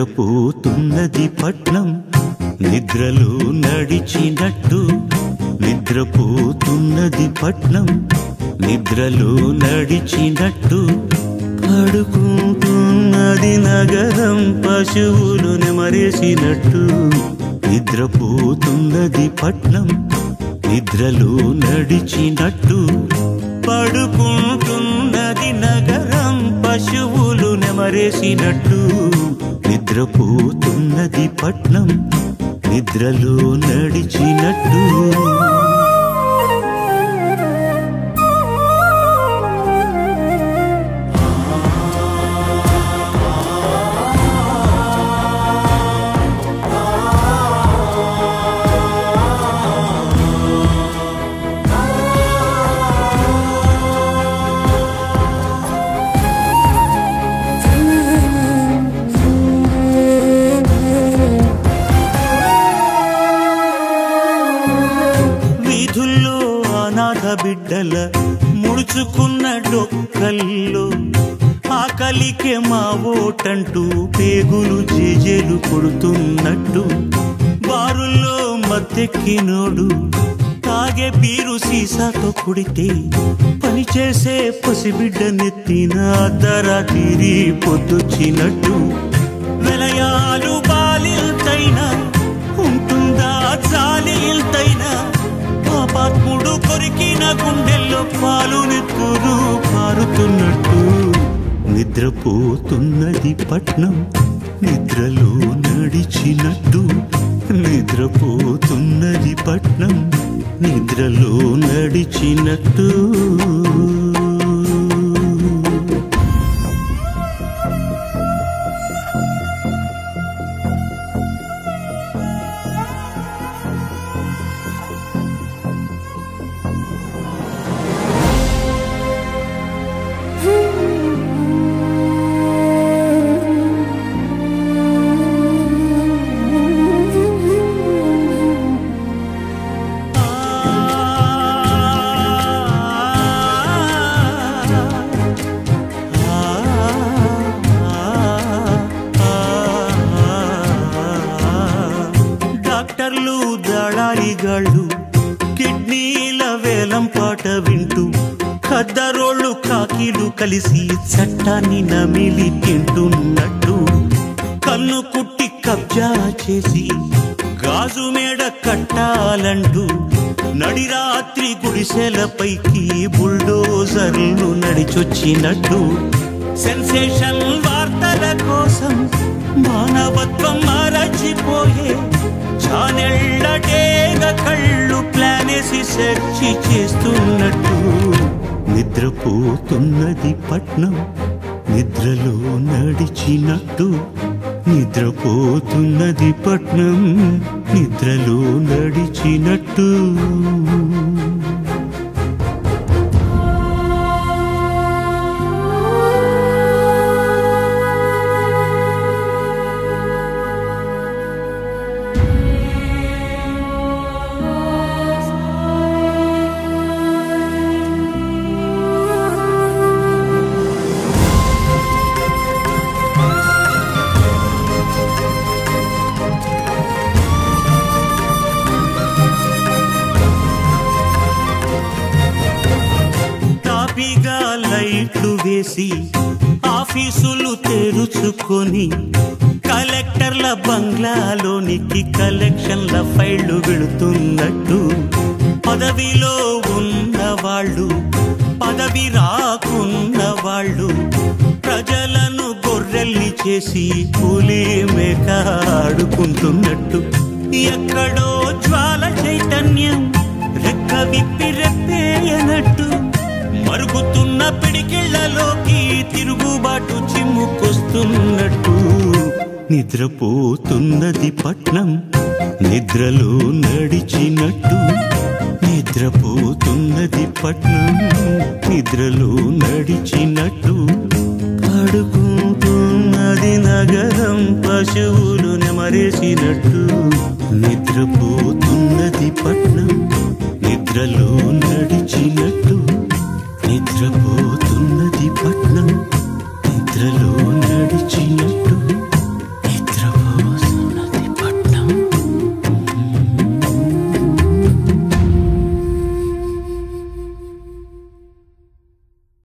నిద్రపోతున్నది పట్నం నిద్రలో నడిచినట్టు నిద్రపోతున్నది పట్నం నిద్రలో నడిచినట్టు పడుకుంటున్నది నగరం పశువులు నెమరేసినట్టు నిద్రపోతున్నది పట్నం నిద్రలో నడిచినట్టు పడుకుంటున్నది నగరం పశువులు నెమరేసినట్టు నిద్రపోతున్నది పట్నం నిద్రలో నడిచినట్టు బిడ్డల ముడుచుకున్న డొక్కల్లో ఆకలికే మా ఓటంటూ పేగులు జేజేలు కొడుతున్నట్టు బారుల్లో మత్తెక్కినోడు తాగే బీరు సీసాతో కుడితే పనిచేసే పసిబిడ్డ నెత్తిన అర్ధరాత్రి పొద్దుచ్చినట్టు వెలయాలు బాలిల్తైనా ఉంటుందా జాలిల్తైనా పాపాత్ముడు కొరికిన గుండెల్లో పాలు నెత్తురు పారుతున్నట్టు నిద్రపోతున్నది పట్నం నిద్రలో నడిచినట్టు నిద్రపోతున్నది పట్నం నిద్రలో నడిచినట్టు దళారిగాళ్ళు కిడ్నీల వేలం పాట వింటూ ఖద్దరోళ్ళు కాకిలు కలిసి చట్టాన్ని నమిలి తింటున్నట్టు కన్ను కుట్టి కబ్జా చేసి గాజు మేడ కట్టాలంటూ నడిరాత్రి గుడిసెలపైకి బుల్డోజర్లు నడిచొచ్చినట్టు సెన్సేషన్ వార్తల కోసం మానవత్వం మరచిపోయే చానెళ్ళటేగ కళ్ళు ప్లానేసి సెర్చి చేస్తున్నట్టు నిద్రపోతున్నది పట్నం నిద్రలో నడిచినట్టు నిద్రపోతున్నది పట్నం నిద్రలో నడిచినట్టు లైట్లు వేసి ఆఫీసులు తెరుచుకొని కలెక్టర్ల బంగ్లాలోనికి కలెక్షన్ల ఫైళ్లు వెళుతున్నట్టు పదవిలో ఉన్నవాళ్ళు పదవి రాకున్న వాళ్ళు ప్రజలను గొర్రెల్ని చేసి కూలీ మేక ఆడుకుంటున్నట్టు ఎక్కడో జ్వాల చైతన్యం రెక్క విప్పి రెప్పేయనట్టు మరుగుతున్న పిడికిళ్లలోకి తిరుగుబాటు చిమ్ముకొస్తున్నట్టు నిద్రపోతున్నది పట్నం నిద్రలో నడిచినట్టు నిద్రపోతున్నది పట్నం నిద్రలో నడిచినట్టు పడుకుంటున్నది నగరం పశువులు నెమరేసినట్టు నిద్రపోతున్నది పట్నం నిద్రలో నడిచినట్టు నిద్రపో